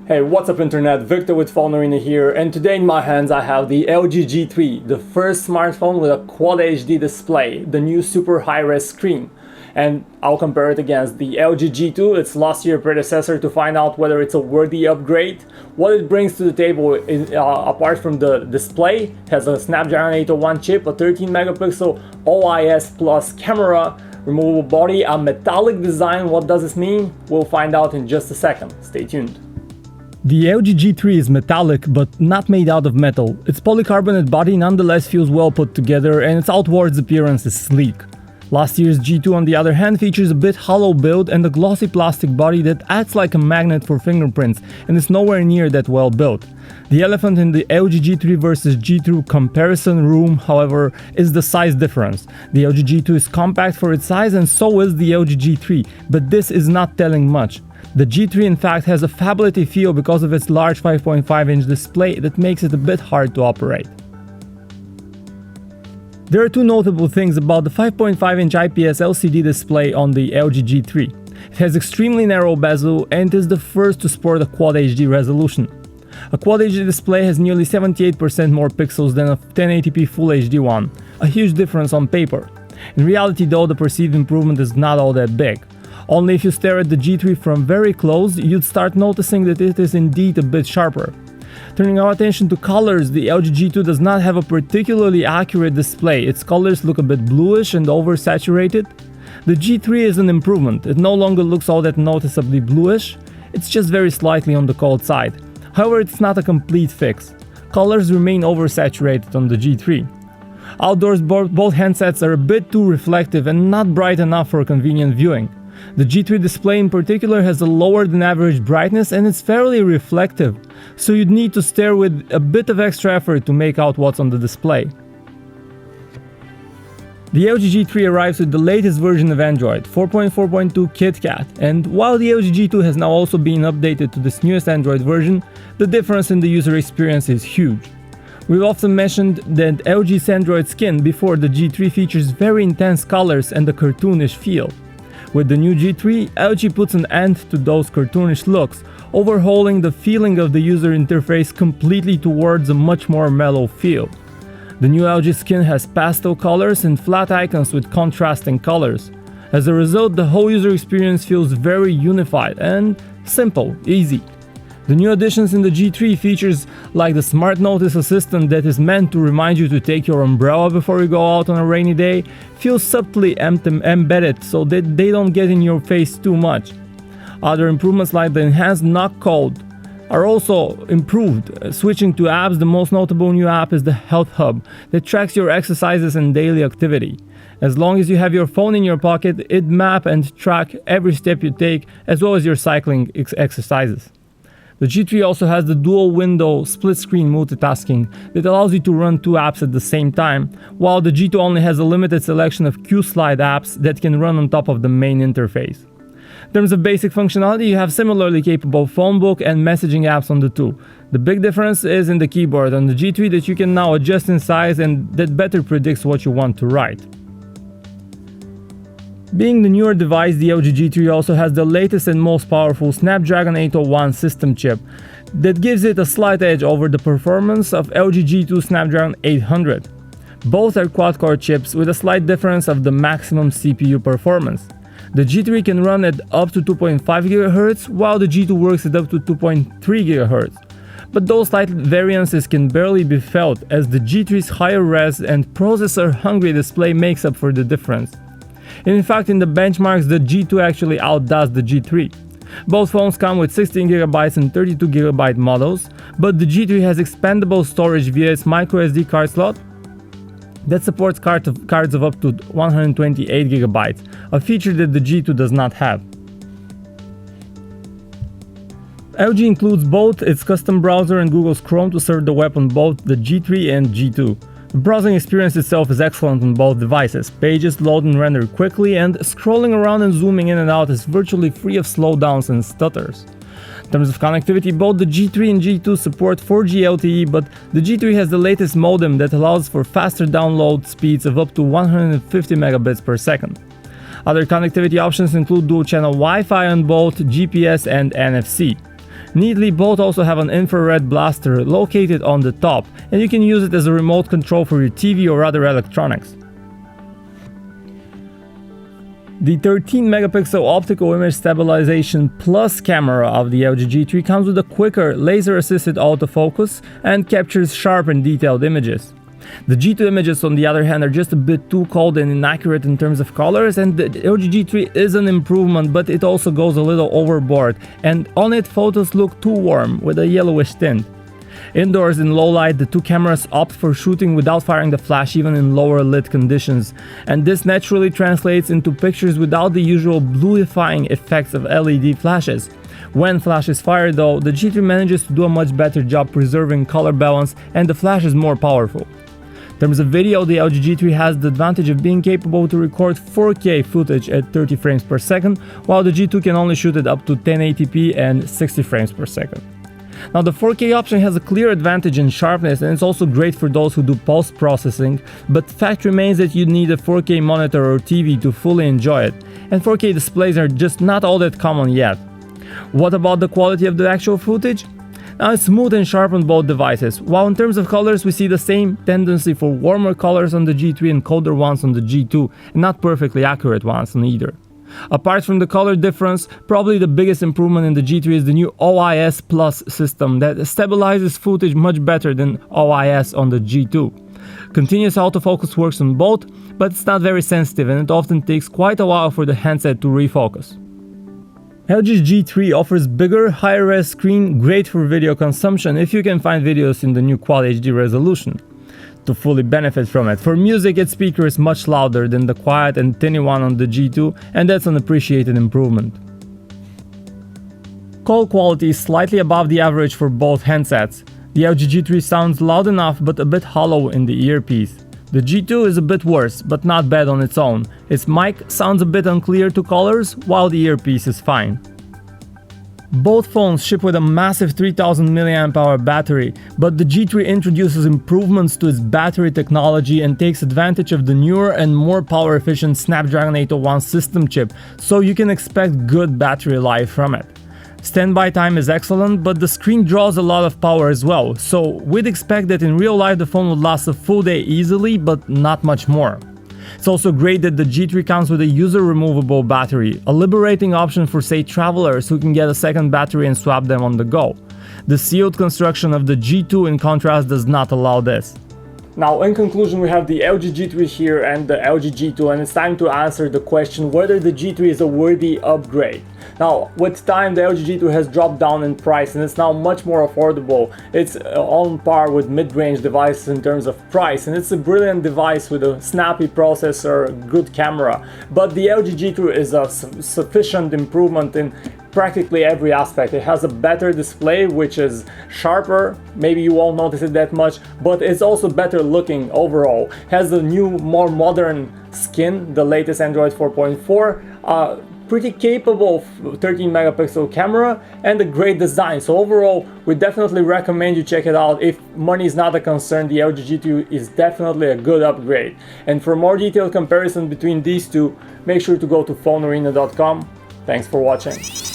Hey, what's up internet? Victor with PhoneArena here, and today in my hands I have the LG G3, the first smartphone with a Quad HD display, the new super high-res screen. And I'll compare it against the LG G2, its last year predecessor, to find out whether it's a worthy upgrade. What it brings to the table is, apart from the display, it has a Snapdragon 801 chip, a 13 megapixel OIS plus camera, removable body, a metallic design. What does this mean? We'll find out in just a second. Stay tuned. The LG G3 is metallic but not made out of metal. Its polycarbonate body nonetheless feels well put together and its outwards appearance is sleek. Last year's G2 on the other hand features a bit hollow build and a glossy plastic body that acts like a magnet for fingerprints and is nowhere near that well built. The elephant in the LG G3 versus G2 comparison room, however, is the size difference. The LG G2 is compact for its size and so is the LG G3, but this is not telling much. The G3 in fact has a phablet feel because of its large 5.5-inch display that makes it a bit hard to operate. There are two notable things about the 5.5-inch IPS LCD display on the LG G3. It has extremely narrow bezel and is the first to sport a Quad HD resolution. A Quad HD display has nearly 78% more pixels than a 1080p Full HD one, a huge difference on paper. In reality though, the perceived improvement is not all that big. Only if you stare at the G3 from very close, you'd start noticing that it is indeed a bit sharper. Turning our attention to colors, the LG G2 does not have a particularly accurate display. Its colors look a bit bluish and oversaturated. The G3 is an improvement. It no longer looks all that noticeably bluish. It's just very slightly on the cold side. However, it's not a complete fix. Colors remain oversaturated on the G3. Outdoors, both handsets are a bit too reflective and not bright enough for convenient viewing. The G3 display in particular has a lower than average brightness and it's fairly reflective, so you'd need to stare with a bit of extra effort to make out what's on the display. The LG G3 arrives with the latest version of Android, 4.4.2 KitKat, and while the LG G2 has now also been updated to this newest Android version, the difference in the user experience is huge. We've often mentioned that LG's Android skin before the G3 features very intense colors and a cartoonish feel. With the new G3, LG puts an end to those cartoonish looks, overhauling the feeling of the user interface completely towards a much more mellow feel. The new LG skin has pastel colors and flat icons with contrasting colors. As a result, the whole user experience feels very unified and simple, easy. The new additions in the G3 features like the Smart Notice Assistant that is meant to remind you to take your umbrella before you go out on a rainy day feel subtly embedded so that they don't get in your face too much. Other improvements like the enhanced knock code are also improved. Switching to apps, the most notable new app is the Health Hub that tracks your exercises and daily activity. As long as you have your phone in your pocket, it maps and tracks every step you take as well as your cycling exercises. The G3 also has the dual window split screen multitasking that allows you to run two apps at the same time, while the G2 only has a limited selection of Q-Slide apps that can run on top of the main interface. In terms of basic functionality, you have similarly capable phone book and messaging apps on the two. The big difference is in the keyboard on the G3 that you can now adjust in size and that better predicts what you want to write. Being the newer device, the LG G3 also has the latest and most powerful Snapdragon 801 system chip that gives it a slight edge over the performance of LG G2 Snapdragon 800. Both are quad-core chips with a slight difference of the maximum CPU performance. The G3 can run at up to 2.5 GHz while the G2 works at up to 2.3 GHz. But those slight variances can barely be felt as the G3's higher res and processor-hungry display makes up for the difference. In fact, in the benchmarks, the G2 actually outdoes the G3. Both phones come with 16GB and 32GB models, but the G3 has expandable storage via its microSD card slot that supports cards of up to 128GB, a feature that the G2 does not have. LG includes both its custom browser and Google's Chrome to serve the web on both the G3 and G2. The browsing experience itself is excellent on both devices. Pages load and render quickly, and scrolling around and zooming in and out is virtually free of slowdowns and stutters. In terms of connectivity, both the G3 and G2 support 4G LTE, but the G3 has the latest modem that allows for faster download speeds of up to 150 megabits per second. Other connectivity options include dual-channel Wi-Fi on both GPS and NFC. Neatly, both also have an infrared blaster located on the top, and you can use it as a remote control for your TV or other electronics. The 13 megapixel optical image stabilization plus camera of the LG G3 comes with a quicker laser-assisted autofocus and captures sharp and detailed images. The G2 images, on the other hand, are just a bit too cold and inaccurate in terms of colors, and the LG G3 is an improvement, but it also goes a little overboard, and on it photos look too warm with a yellowish tint. Indoors in low light, the two cameras opt for shooting without firing the flash even in lower lit conditions, and this naturally translates into pictures without the usual bluifying effects of LED flashes. When flash is fired though, the G3 manages to do a much better job preserving color balance, and the flash is more powerful. In terms of video, the LG G3 has the advantage of being capable to record 4K footage at 30 frames per second, while the G2 can only shoot it up to 1080p and 60 frames per second. Now, the 4K option has a clear advantage in sharpness, and it's also great for those who do post-processing, but fact remains that you need a 4K monitor or TV to fully enjoy it, and 4K displays are just not all that common yet. What about the quality of the actual footage? Now, it's smooth and sharp on both devices, while in terms of colors we see the same tendency for warmer colors on the G3 and colder ones on the G2, and not perfectly accurate ones on either. Apart from the color difference, probably the biggest improvement in the G3 is the new OIS Plus system that stabilizes footage much better than OIS on the G2. Continuous autofocus works on both, but it's not very sensitive and it often takes quite a while for the handset to refocus. LG's G3 offers bigger, higher-res screen, great for video consumption if you can find videos in the new Quad HD resolution. To fully benefit from it, for music its speaker is much louder than the quiet and tinny one on the G2, and that's an appreciated improvement. Call quality is slightly above the average for both handsets. The LG G3 sounds loud enough but a bit hollow in the earpiece. The G2 is a bit worse, but not bad on its own. Its mic sounds a bit unclear to callers, while the earpiece is fine. Both phones ship with a massive 3000 mAh battery, but the G3 introduces improvements to its battery technology and takes advantage of the newer and more power-efficient Snapdragon 801 system chip, so you can expect good battery life from it. Standby time is excellent, but the screen draws a lot of power as well, so we'd expect that in real life the phone would last a full day easily, but not much more. It's also great that the G3 comes with a user-removable battery, a liberating option for, say, travelers who can get a second battery and swap them on the go. The sealed construction of the G2 in contrast does not allow this. Now, in conclusion, we have the LG G3 here and the LG G2, and it's time to answer the question whether the G3 is a worthy upgrade. Now, with time, the LG G2 has dropped down in price and it's now much more affordable. It's on par with mid-range devices in terms of price, and it's a brilliant device with a snappy processor, good camera. But the LG G2 is a sufficient improvement in practically every aspect. It has a better display, which is sharper, maybe you won't notice it that much, but it's also better looking overall. Has the new, more modern skin, the latest Android 4.4, pretty capable 13 megapixel camera, and a great design. So overall, we definitely recommend you check it out. If money is not a concern, the LG G2 is definitely a good upgrade. And for more detailed comparison between these two, make sure to go to PhoneArena.com. Thanks for watching.